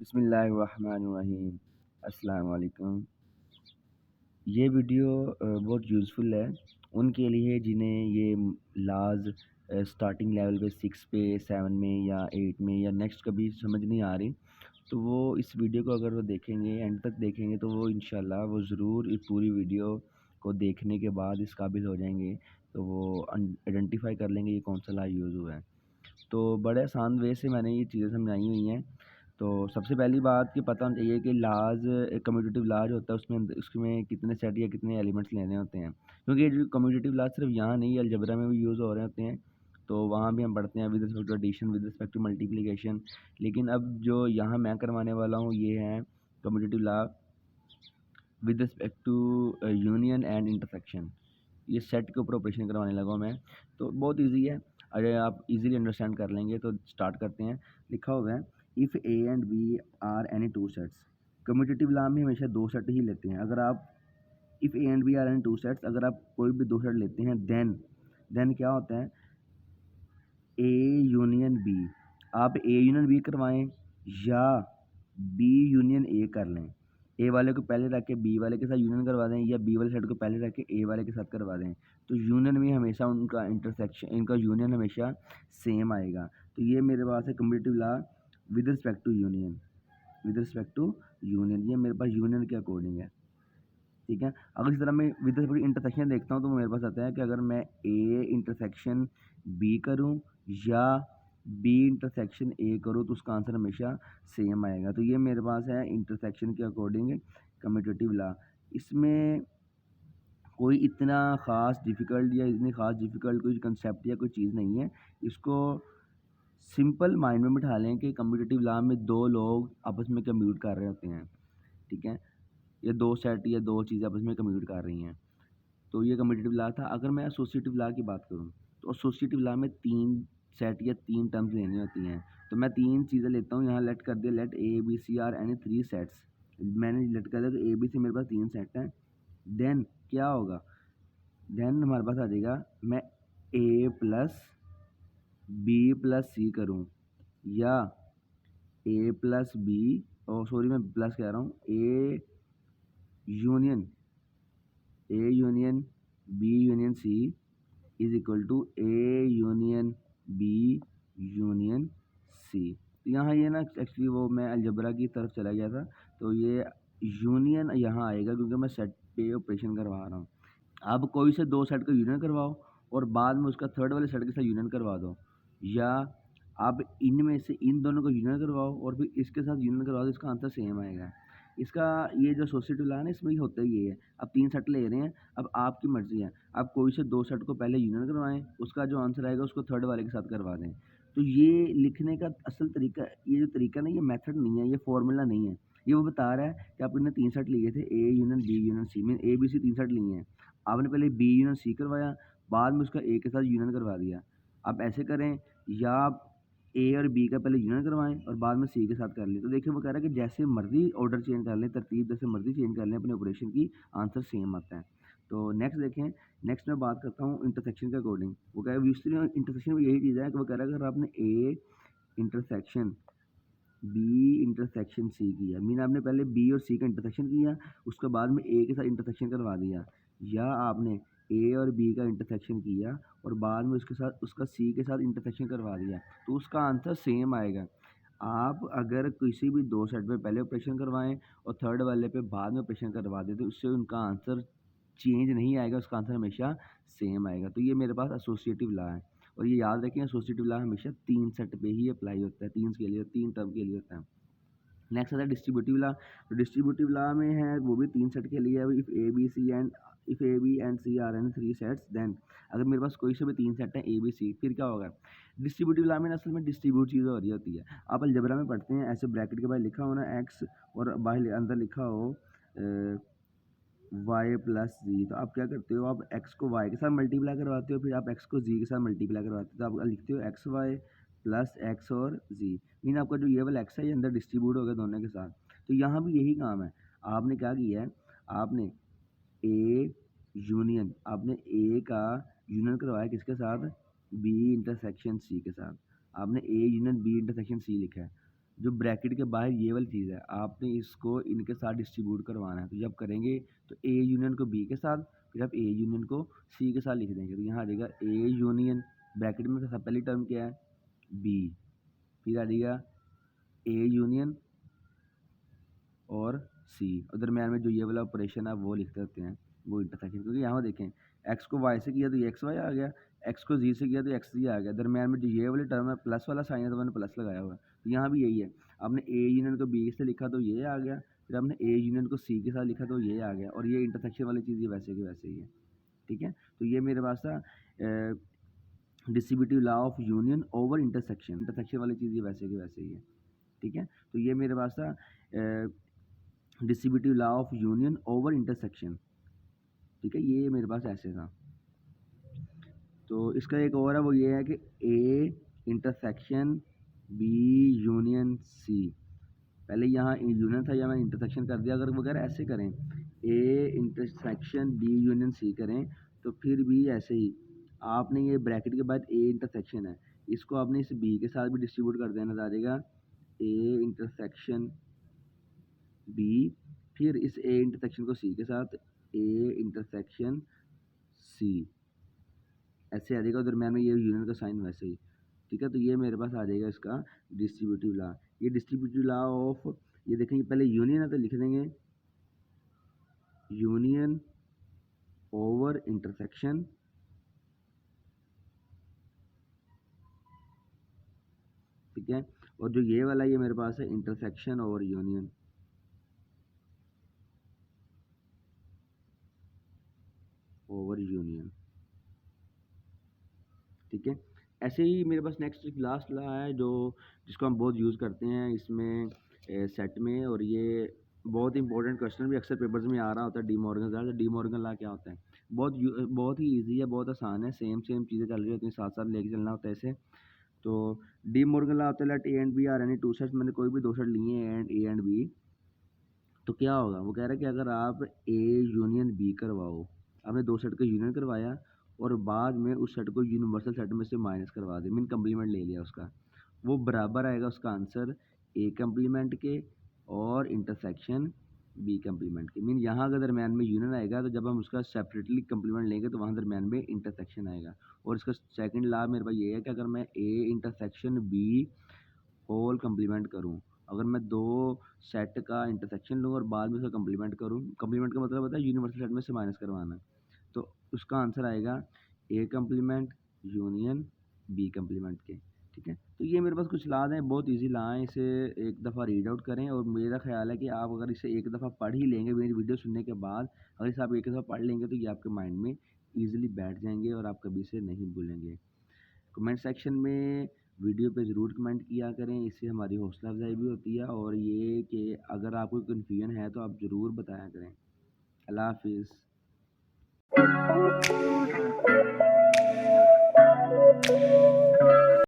बिस्मिल्लाहिर्रहमानिर्रहीम। अस्सलाम वालेकुम। ये वीडियो बहुत यूज़फुल है उनके लिए जिन्हें ये लाज स्टार्टिंग लेवल पे 6 पे 7 में या 8 में या नेक्स्ट कभी समझ नहीं आ रही। तो वो इस वीडियो को अगर वो देखेंगे एंड तक देखेंगे तो वो इंशाल्लाह वो ज़रूर इस पूरी वीडियो को देखने के बाद इस काबिल हो जाएंगे। तो वो आइडेंटिफाई कर लेंगे ये कौन सा ला यूज़ हुआ है। तो बड़े आसान वे से मैंने ये चीज़ें समझाई हुई हैं। तो सबसे पहली बात कि पता होना चाहिए कि लाज एक कम्यूटेटिव लाज होता है, उसमें कितने सेट या कितने एलिमेंट्स लेने होते हैं। क्योंकि ये जो कम्यूटेटिव लाज सिर्फ यहाँ नहीं, अलजबरा में भी यूज़ हो रहे होते हैं। तो वहाँ भी हम पढ़ते हैं with respect to addition, with respect to multiplication. लेकिन अब जो यहाँ मैं करवाने वाला हूँ ये है commutative law with respect to union and intersection. ये सेट के ऊपर ऑपरेशन करवाने लगा हूँ मैं। तो बहुत ईजी है, अगर आप इजीली अंडरस्टैंड कर लेंगे तो स्टार्ट करते हैं। लिखा हुआ है if A and B are any two sets. Commutative law में हमेशा दो सेट ही लेते हैं। अगर आप if A and B are any two sets, अगर आप कोई भी दो सेट लेते हैं देन क्या होता है ए यूनियन बी। आप ए यूनियन बी करवाएं या बी यूनियन ए कर लें। ए वाले को पहले रख के बी वाले के साथ यूनियन करवा दें या बी वाले सेट को पहले रख के ए वाले के साथ करवा दें। तो यूनियन में हमेशा उनका इंटरसेक्शन, इनका यूनियन हमेशा सेम आएगा। तो ये मेरे पास है commutative law with respect to union, with respect to union. ये मेरे पास यूनियन के अकॉर्डिंग है, ठीक है। अगर इस तरह मैं विद रिस्पेक्ट इंटरसेक्शन देखता हूँ तो मेरे पास आता है कि अगर मैं ए इंटरसेक्शन बी करूँ या बी इंटरसेक्शन ए करूँ तो उसका आंसर हमेशा सेम आएगा। तो ये मेरे पास है इंटरसेक्शन के अकॉर्डिंग कम्यूटेटिव ला। इसमें कोई इतना ख़ास डिफ़िकल्ट या इतनी ख़ास डिफ़िकल्ट कोई कंसेप्ट या कोई चीज़ नहीं है। इसको सिंपल माइंड में बिठा लें कि कम्यूटेटिव ला में दो लोग आपस में कम्यूट कर रहे होते हैं, ठीक है। ये दो सेट या दो चीज़ें आपस में कम्यूट कर रही हैं। तो ये कम्यूटेटिव ला था। अगर मैं एसोसिएटिव ला की बात करूँ तो एसोसिएटिव ला में तीन सेट या तीन टर्म्स लेनी होती हैं। तो मैं तीन चीज़ें लेता हूँ। यहाँ लेट कर दिया, let A B C are any three sets. मैंने लेट कर दिया तो ए बी सी मेरे पास तीन सेट हैं। देन क्या होगा, देन हमारे पास आ जाएगा मैं A plus B plus C करूँ या ए प्लस बी, और सॉरी मैं प्लस कह रहा हूँ, union A union B union C is equal to A union B union C. तो यहाँ ये ना एक्चुअली वो मैं अलजबरा की तरफ चला गया था। तो ये यूनियन यहाँ आएगा क्योंकि मैं सेट पे ऑपरेशन करवा रहा हूँ। अब कोई से दो सेट का यूनियन करवाओ और बाद में उसका थर्ड वाले सेट के साथ यूनियन करवा दो, या आप इनमें से इन दोनों को यूनियन करवाओ और फिर इसके साथ यूनियन करवा दो, इसका आंसर सेम आएगा। इसका ये जो एसोसिएटिव ला है ना, इसमें होता ही ये है। अब तीन सेट ले रहे हैं, अब आपकी मर्ज़ी है, आप कोई से दो सेट को पहले यूनियन करवाएं, उसका जो आंसर आएगा उसको थर्ड वाले के साथ करवा दें। तो ये लिखने का असल तरीका, ये जो तरीका ना, ये मेथड नहीं है, ये फॉर्मूला नहीं है। ये वो बता रहा है कि आपने तीन सेट लिए थे, A union B union C, mean A B C तीन सेट लिए हैं। आपने पहले बी यूनियन सी करवाया, बाद में उसका ए के साथ यूनियन करवा दिया। आप ऐसे करें, या आप ए और बी का पहले यूनियन करवाएं और बाद में सी के साथ कर लें। तो देखिए वो कह रहा है कि जैसे मर्जी ऑर्डर चेंज कर लें, तरतीब जैसे मर्जी चेंज कर लें अपने ऑपरेशन की, आंसर सेम आता है। तो नेक्स्ट देखें, नेक्स्ट मैं बात करता हूँ इंटरसेक्शन के अकॉर्डिंग। वो कह रहा है यूजली इंटरसेक्शन में यही चीज़ है कि वो कह रहा है अगर आपने A intersection B intersection C किया, मीन आपने पहले बी और सी का इंटरसेक्शन किया, उसके बाद में ए के साथ इंटरसेक्शन करवा दिया, या आपने ए और बी का इंटरसेक्शन किया और बाद में उसके साथ उसका सी के साथ इंटरसेक्शन करवा दिया, तो उसका आंसर सेम आएगा। आप अगर किसी भी दो सेट पे पहले ऑपरेशन करवाएं और थर्ड वाले पे बाद में ऑपरेशन करवा दें तो उससे उनका आंसर चेंज नहीं आएगा, उसका आंसर हमेशा सेम आएगा। तो ये मेरे पास एसोसिएटिव ला है। और ये याद रखें, एसोसिएटिव ला हमेशा तीन सेट पे ही अप्लाई होता है, तीन के लिए, तीन टर्म के लिए होता है। नेक्स्ट आता है डिस्ट्रीब्यूटिव ला। तो डिस्ट्रीब्यूटिव ला में है वो भी तीन सेट के लिए है। If A B and C are an three sets, then अगर मेरे पास कोई से भी तीन सेट है ए बी सी, फिर क्या होगा। डिस्ट्रीब्यूटिव ला में असल में डिस्ट्रीब्यूट चीज़ें हो रही होती है। आप अलजबरा में पढ़ते हैं, ऐसे ब्रैकेट के बाद लिखा हो ना एक्स और बाहर अंदर लिखा हो वाई प्लस जी, तो आप क्या करते हो, आप एक्स को वाई के साथ मल्टीप्लाई करवाते हो, फिर आप एक्स को जी के साथ मल्टीप्लाई करवाते हो। तो आप लिखते हो एक्स वाई प्लस एक्स और जी, मीन आपका जो ये वाला एक्स है ये अंदर डिस्ट्रीब्यूट हो गया दोनों के साथ। तो यहाँ भी यही काम है। आपने क्या किया है, आपने ए यूनियन, आपने ए का यूनियन करवाया किसके साथ, बी इंटरसेक्शन सी के साथ। आपने A union B intersection C लिखा है। जो ब्रैकेट के बाहर ये वाली चीज़ है, आपने इसको इनके साथ डिस्ट्रीब्यूट करवाना है। तो जब करेंगे तो ए यूनियन को बी के साथ, फिर आप ए यूनियन को सी के साथ लिख देंगे। तो यहाँ आ जाएगा ए यूनियन, ब्रैकेट में सबसे पहली टर्म क्या है, बी, फिर आ जाएगा ए यूनियन और सी, और दरम्यान में जो ये वाला ऑपरेशन है वो लिख देते हैं, वो इंटरसेक्शन। क्योंकि यहाँ देखें एक्स को वाई से किया तो ये एक्स वाई आ गया, एक्स को जी से किया तो एक्स जी आ गया, दरम्यान में जो ये वाली टर्म है प्लस वाला साइन है तो मैंने प्लस लगाया हुआ है। तो यहाँ भी यही है, आपने ए यूनियन को बी से लिखा तो ये आ गया, फिर आपने ए यूनियन को सी के साथ लिखा तो ये आ गया, और ये इंटरसेक्शन वाली चीज़ ये वैसे की वैसे ही है। ठीक है, तो ये मेरे पास था distributive law of union over intersection, intersection वाली चीज़ ये वैसे की वैसे ही है। ठीक है, तो ये मेरे पास था distributive law of union over intersection. ठीक है, ये मेरे पास ऐसे था। तो इसका एक और है, वो ये है कि A intersection B union C, पहले यहाँ यूनियन था, यहाँ मैंने इंटरसेक्शन कर दिया। अगर वगैरह ऐसे करें A intersection B union C करें तो फिर भी ऐसे ही आपने ये ब्रैकेट के बाद ए इंटरसेक्शन है, इसको आपने इस बी के साथ भी डिस्ट्रीब्यूट कर देना, आ जाएगा ए इंटरसेक्शन बी, फिर इस ए इंटरसेक्शन को सी के साथ ए इंटरसेक्शन सी, ऐसे आ जाएगा, दरम्यान में ये यूनियन का साइन वैसे ही। ठीक है, तो ये मेरे पास आ जाएगा इसका डिस्ट्रीब्यूटिव लॉ। ये डिस्ट्रीब्यूटिव लॉ ऑफ, ये देखेंगे पहले यूनियन है तो लिख देंगे यूनियन ओवर इंटरसेक्शन, ठीक है, और जो ये वाला ये मेरे पास है intersection over union, over union. ठीक है, ऐसे ही मेरे पास नेक्स्ट लास्ट लॉ है जो जिसको हम बहुत यूज़ करते हैं इसमें सेट में, और ये बहुत इंपॉर्टेंट क्वेश्चन भी अक्सर पेपर्स में आ रहा होता है, De Morgan law. De Morgan law क्या होता है, बहुत ही ईजी है, बहुत आसान है, सेम चीज़ें चल रही होती हैं, साथ साथ लेके चलना होता है ऐसे। तो डी मॉर्गन लॉ होता है let A and B are any two sets, मैंने कोई भी दो सेट लिए हैं ए एंड बी, तो क्या होगा, वो कह रहा है कि अगर आप ए यूनियन बी करवाओ, आपने दो सेट का यूनियन करवाया और बाद में उस सेट को यूनिवर्सल सेट में से माइनस करवा दे, मीन कम्प्लीमेंट ले लिया उसका, वो बराबर आएगा उसका आंसर ए कम्प्लीमेंट के और इंटरसेक्शन बी कम्प्लीमेंट के। मीन यहाँ अगर दरम्यान में यूनियन आएगा तो जब हम उसका सेपरेटली कम्प्लीमेंट लेंगे तो वहाँ दरम्यान में इंटरसेक्शन आएगा। और इसका सेकंड लॉ मेरे पास ये है कि अगर मैं A intersection B whole complement करूँ, अगर मैं दो सेट का इंटरसेक्शन लूँ और बाद में उसका कम्प्लीमेंट करूँ, कम्प्लीमेंट का मतलब होता है यूनिवर्सल सेट में से माइनस करवाना, तो उसका आंसर आएगा A complement union B complement के। ठीक है, तो ये मेरे पास कुछ लॉ हैं, बहुत इजी लॉ हैं, इसे एक दफ़ा रीड आउट करें, और मेरा ख्याल है कि आप अगर इसे एक दफ़ा पढ़ ही लेंगे मेरी वीडियो सुनने के बाद, अगर इसे आप एक दफ़ा पढ़ लेंगे तो ये आपके माइंड में ईजिली बैठ जाएंगे और आप कभी इसे नहीं भूलेंगे। कमेंट सेक्शन में वीडियो पे ज़रूर कमेंट किया करें, इससे हमारी हौसला अफजाई भी होती है, और ये कि अगर आपको कन्फ्यूजन है तो आप ज़रूर बताया करें। अल्लाह हाफिज़।